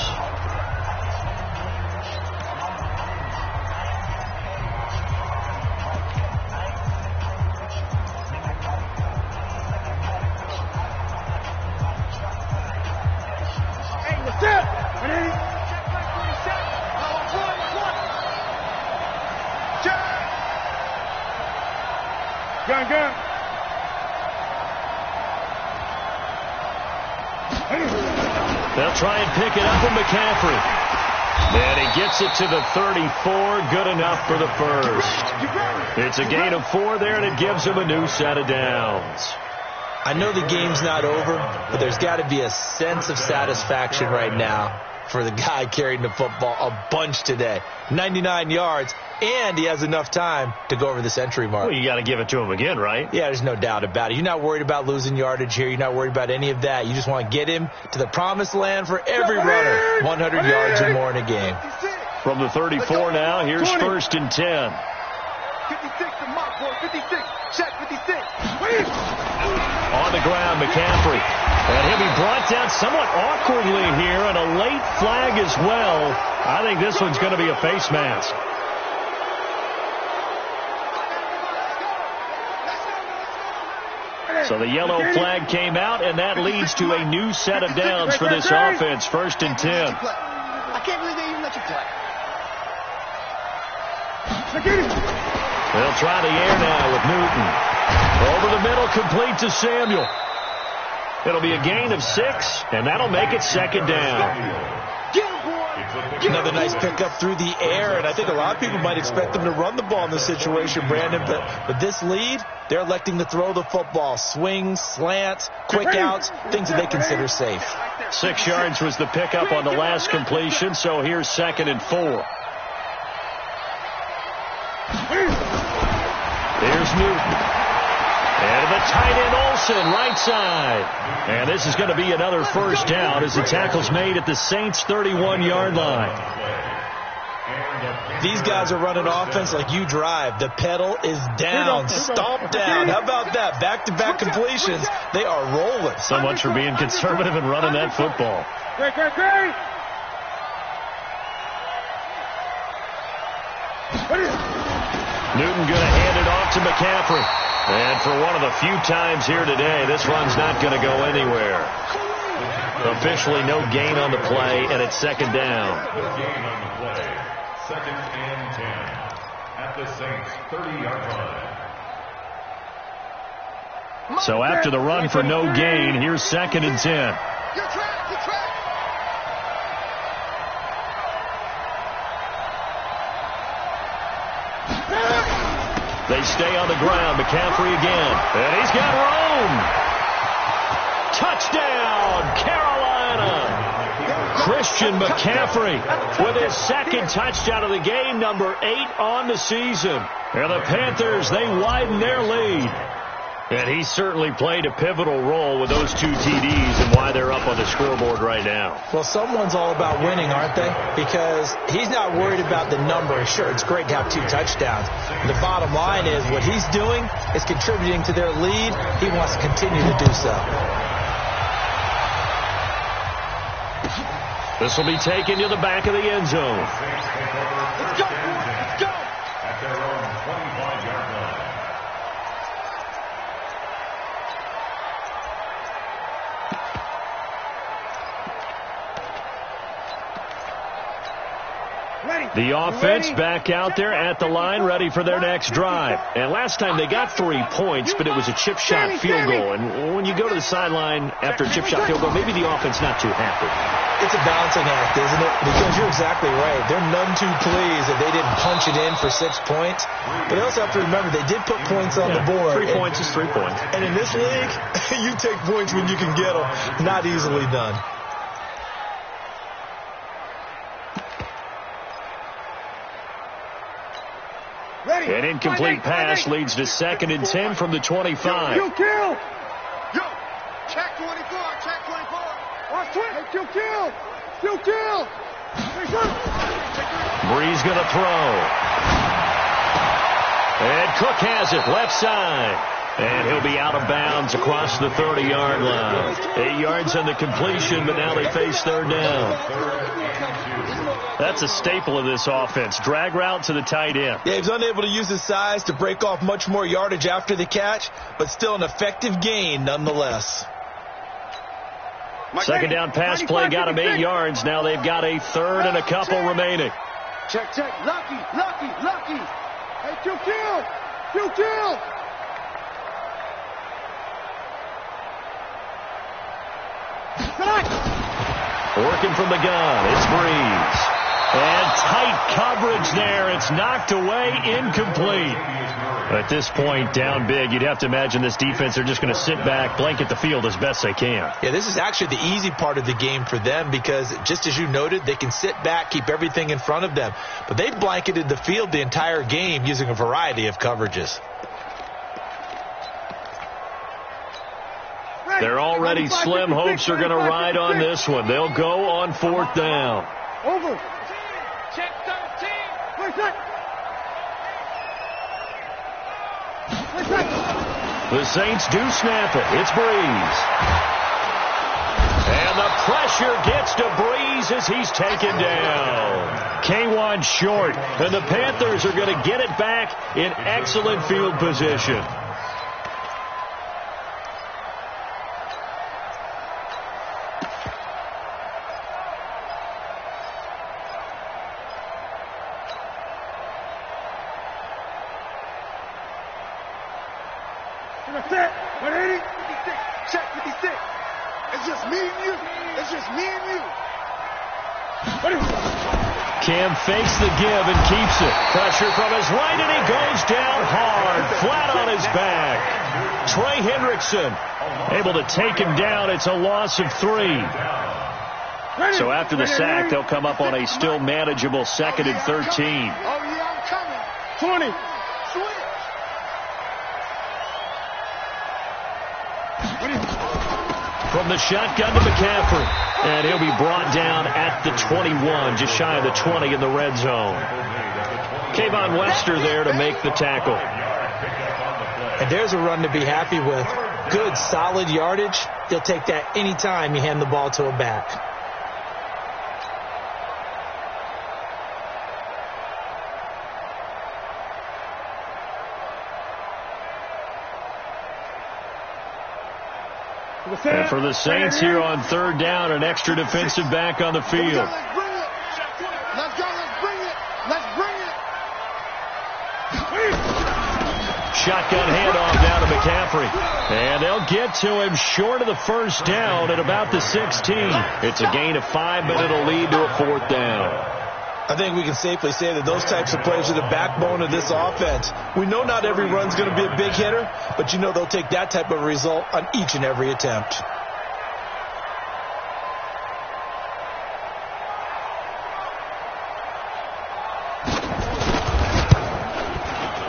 Gun. They'll try and pick it up with McCaffrey. And he gets it to the 34. Good enough for the first. It's a gain of 4 there, and it gives him a new set of downs. I know the game's not over, but there's got to be a sense of satisfaction right now for the guy carrying the football a bunch today. 99 yards, and he has enough time to go over the century mark. Well, you got to give it to him again, right? Yeah, there's no doubt about it. You're not worried about losing yardage here. You're not worried about any of that. You just want to get him to the promised land for every runner. 100 yards or more in a game. From the 34 now, here's 1st and 10. 56 the mark, boy. 56. Check 56. On the ground, McCaffrey. And he'll be brought down somewhat awkwardly here, and a late flag as well. I think this one's going to be a face mask. So the yellow flag came out, and that leads to a new set of downs for this offense. 1st and 10. I can't believe they even let you play. They'll try the air now with Newton. Over the middle, complete to Samuel. It'll be a gain of 6, and that'll make it 2nd down. Another nice pickup through the air, and I think a lot of people might expect them to run the ball in this situation, Brandon, but with this lead, they're electing to throw the football. Swings, slants, quick outs, things that they consider safe. 6 yards was the pickup on the last completion, so here's 2nd and 4. Here's Newton. And the tight end Olsen, right side. And this is going to be another 1st down as the tackle's made at the Saints' 31-yard line. These guys are running offense like you drive. The pedal is down, stomp down. How about that? Back-to-back completions. They are rolling. So much for being conservative and running that football. Great. Newton going to hand it off to McCaffrey. And for one of the few times here today, this run's not going to go anywhere. Officially no gain on the play, and it's 2nd down. No gain on the play. 2nd and 10 at the Saints' 30-yard line. So after the run for no gain, here's 2nd and 10. Your track. They stay on the ground. McCaffrey again. And he's got room. Touchdown, Carolina. Christian McCaffrey with his second touchdown of the game, number 8 on the season. And the Panthers, they widen their lead. And he certainly played a pivotal role with those 2 TDs and why they're up on the scoreboard right now. Well, someone's all about winning, aren't they? Because he's not worried about the number. Sure, it's great to have 2 touchdowns. The bottom line is what he's doing is contributing to their lead. He wants to continue to do so. This will be taken to the back of the end zone. Let's go. Let's go. At their own 25-yard line. The offense back out there at the line, ready for their next drive. And last time they got 3 points, but it was a chip shot field goal. And when you go to the sideline after a chip shot field goal, maybe the offense not too happy. It's a balancing act, isn't it? Because you're exactly right. They're none too pleased that they didn't punch it in for 6 points. But they also have to remember they did put points on the board. 3 points is 3 points. And in this league, you take points when you can get them. Not easily done. An incomplete pass leads to 2nd and 10 from the 25. Kill. Yo, check 24, check 24. Watch twist. Kill. Breeze going to throw. And Cook has it left side. And he'll be out of bounds across the 30-yard line. 8 yards on the completion, but now they face 3rd down. That's a staple of this offense. Drag route to the tight end. Yeah, he was unable to use his size to break off much more yardage after the catch, but still an effective gain nonetheless. Second down pass play got him 8 yards. Now they've got a 3rd and a couple remaining. Check. Lucky. Hey, kill. Working from the gun, it's Breeze. And tight coverage there. It's knocked away, incomplete. At this point, down big, you'd have to imagine this defense, they're just going to sit back, blanket the field as best they can. Yeah, this is actually the easy part of the game for them because, just as you noted, they can sit back, keep everything in front of them. But they've blanketed the field the entire game using a variety of coverages. They're already slim. Hopes are going to ride on this one. They'll go on 4th down. Over. Check 13. The Saints do snap it. It's Breeze. And the pressure gets to Breeze as he's taken down. K1 short. And the Panthers are going to get it back in excellent field position. That's it. 180. 56. Check 56. It's just me and you. Cam fakes the give and keeps it. Pressure from his right, and he goes down hard, flat on his back. Trey Hendrickson able to take him down. It's a loss of 3. So after the sack, they'll come up on a still manageable 2nd and 13. Oh, yeah, I'm coming. 20. From the shotgun to McCaffrey. And he'll be brought down at the 21, just shy of the 20 in the red zone. Kayvon Webster there to make the tackle. And there's a run to be happy with. Good, solid yardage. He'll take that anytime you hand the ball to a back. And for the Saints here on 3rd down, an extra defensive back on the field. Let's bring it. Shotgun handoff down to McCaffrey. And they'll get to him short of the 1st down at about the 16. It's a gain of 5, but it'll lead to a 4th down. I think we can safely say that those types of plays are the backbone of this offense. We know not every run's going to be a big hitter, but you know they'll take that type of result on each and every attempt.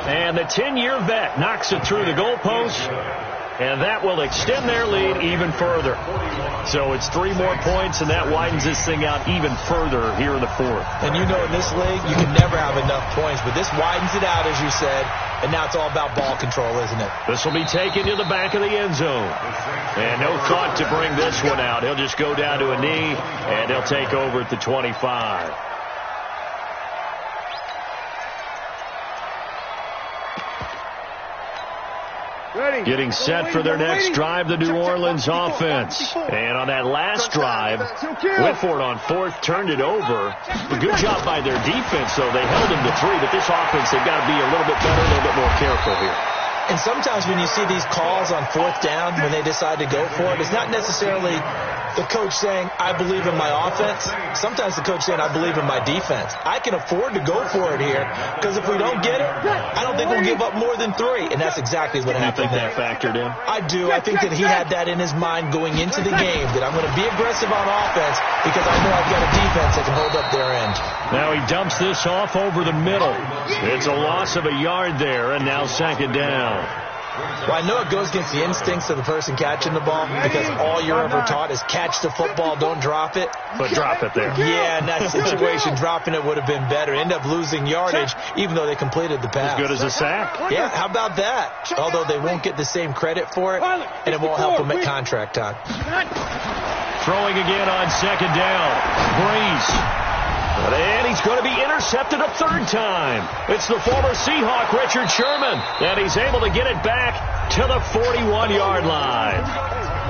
And the 10-year vet knocks it through the goalpost, and that will extend their lead even further. So it's 3 more points, and that widens this thing out even further here in the fourth. And you know in this league, you can never have enough points, but this widens it out, as you said, and now it's all about ball control, isn't it? This will be taken to the back of the end zone. And no thought to bring this one out. He'll just go down to a knee, and he'll take over at the 25. Getting set for their next drive, the New Orleans offense. And on that last drive, Whitford on fourth turned it over. A good job by their defense, though. They held him to 3, but this offense, they've got to be a little bit better, a little bit more careful here. And sometimes when you see these calls on fourth down, when they decide to go for it, it's not necessarily the coach saying, I believe in my offense. Sometimes the coach saying, I believe in my defense. I can afford to go for it here because if we don't get it, I don't think we'll give up more than 3. And that's exactly what happened there. You think that factored in? I do. I think that he had that in his mind going into the game, that I'm going to be aggressive on offense because I know I've got a defense that can hold up their end. Now he dumps this off over the middle. It's a loss of a yard there, and now second down. Well, I know it goes against the instincts of the person catching the ball because all you're ever taught is catch the football, don't drop it. But drop it there. Yeah, in that situation, dropping it would have been better. End up losing yardage, even though they completed the pass. As good as a sack. Yeah, how about that? Although they won't get the same credit for it, and it won't help them at contract time. Throwing again on second down. Breeze. And he's going to be intercepted a 3rd time. It's the former Seahawk, Richard Sherman. And he's able to get it back to the 41-yard line.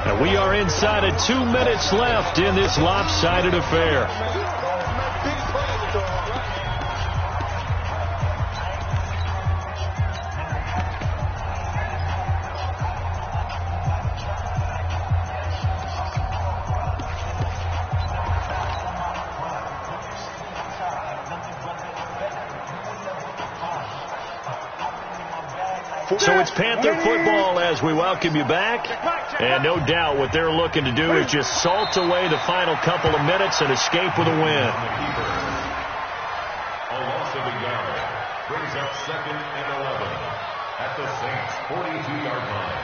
And we are inside of 2 minutes left in this lopsided affair. So it's Panther football as we welcome you back. And no doubt what they're looking to do is just salt away the final couple of minutes and escape with a win. A loss of a yard brings up 2nd and 11 at the Saints' 42-yard line.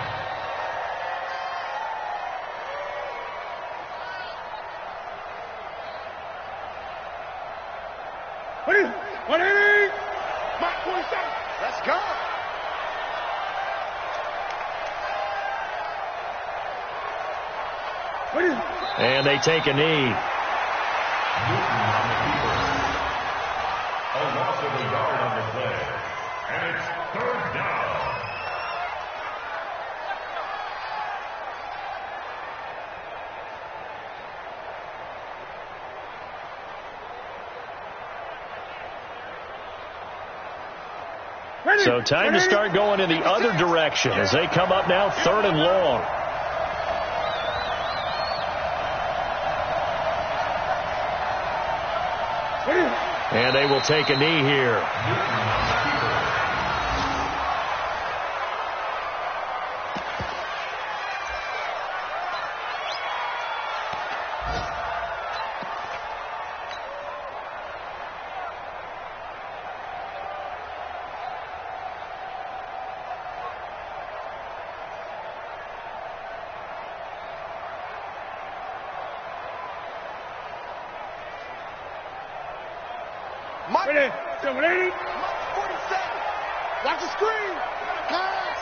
Mike 27. Let's go. And they take a knee. A loss of a yard on the play. And it's 3rd down. So time to start going in the other direction as they come up now 3rd and long. And they will take a knee here. Ready, 780. 47. Watch the screen. Pass.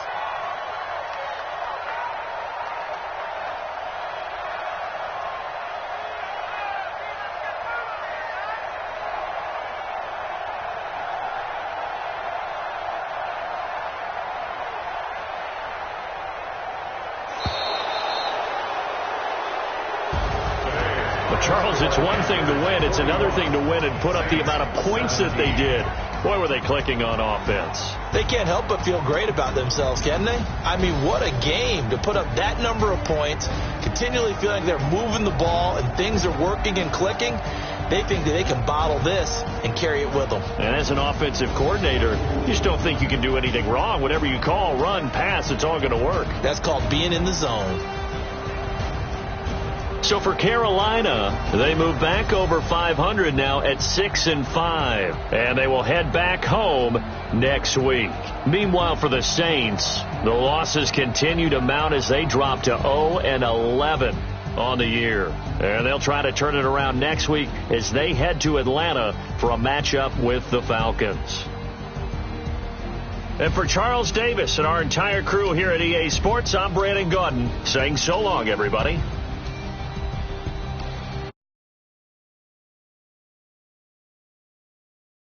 Charles, it's one thing to win. It's another thing to win and put up the amount of points that they did. Boy, were they clicking on offense. They can't help but feel great about themselves, can they? I mean, what a game to put up that number of points, continually feeling like they're moving the ball and things are working and clicking. They think that they can bottle this and carry it with them. And as an offensive coordinator, you just don't think you can do anything wrong. Whatever you call, run, pass, it's all going to work. That's called being in the zone. So for Carolina, they move back over 500 now at 6-5, and they will head back home next week. Meanwhile, for the Saints, the losses continue to mount as they drop to 0-11 on the year. And they'll try to turn it around next week as they head to Atlanta for a matchup with the Falcons. And for Charles Davis and our entire crew here at EA Sports, I'm Brandon Gaudin saying so long, everybody.